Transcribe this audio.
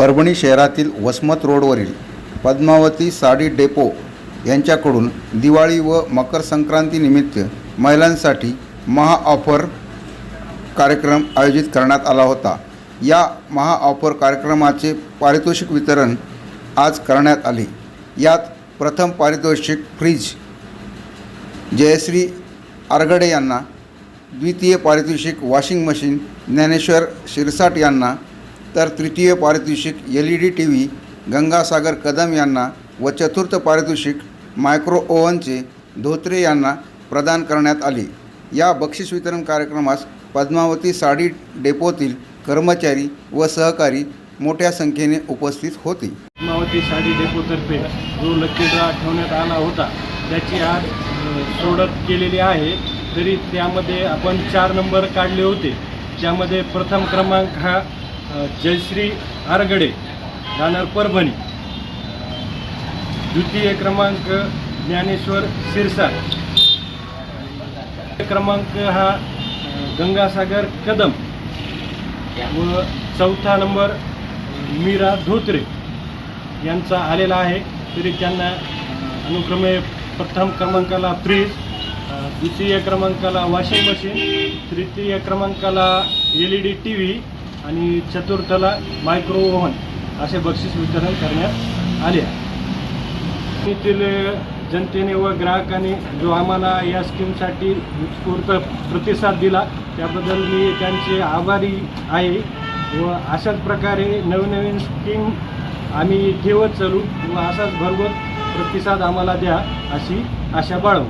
परभणी शहरातील वसमत रोडवरील पद्मावती साडी डेपो यांच्याकडून दिवाळी व मकर संक्रांतीनिमित्त महिलांसाठी महाऑफर कार्यक्रम आयोजित करण्यात आला होता। या महाऑफर कार्यक्रमाचे पारितोषिक वितरण आज करण्यात आले। यात प्रथम पारितोषिक फ्रीज जयश्री आरगडे यांना, द्वितीय पारितोषिक वॉशिंग मशीन ज्ञानेश्वर शिरसाट यांना, तर तृतीय पारितोषिक LED TV गंगासागर कदम यांना व चतुर्थ पारितोषिक मायक्रो ओव्हनचे धोत्रे यांना प्रदान करण्यात आले। या बक्षीस वितरण कार्यक्रमास पद्मावती साडी डेपोतील कर्मचारी व सहकारी मोठ्या संख्येने उपस्थित होते। पद्मावती साडी डेपोतर्फे जो लकी ड्रॉ ठेवण्यात आला होता त्याची आज सोडत केलेली आहे। तरी त्यामध्ये आपण 4 नंबर काढले होते। त्यामध्ये प्रथम क्रमांक हा जयश्री आरगडे राहणार परभणी, द्वितीय क्रमांक ज्ञानेश्वर शिरसाट, क्रमांक हा गंगासागर कदम व चौथा नंबर मीरा धोत्रे यांचा आलेला आहे। तरी त्यांना अनुक्रमे प्रथम क्रमांकाला फ्रीज, द्वितीय क्रमांकाला वॉशिंग मशीन, तृतीय क्रमांकाला LED TV आणि चतुर्थला मायक्रो ओव्हन असे बक्षीस वितरण करण्यात आले आहे। येथील जनतेने व ग्राहकांनी जो आम्हाला या स्कीमसाठी उत्स्फूर्त प्रतिसाद दिला त्याबद्दल मी त्यांचे आभारी आहे व अशाच प्रकारे नवनवीन स्कीम आम्ही ठेवत चालू व असाच भरभर प्रतिसाद आम्हाला द्या अशी आशा बाळगू।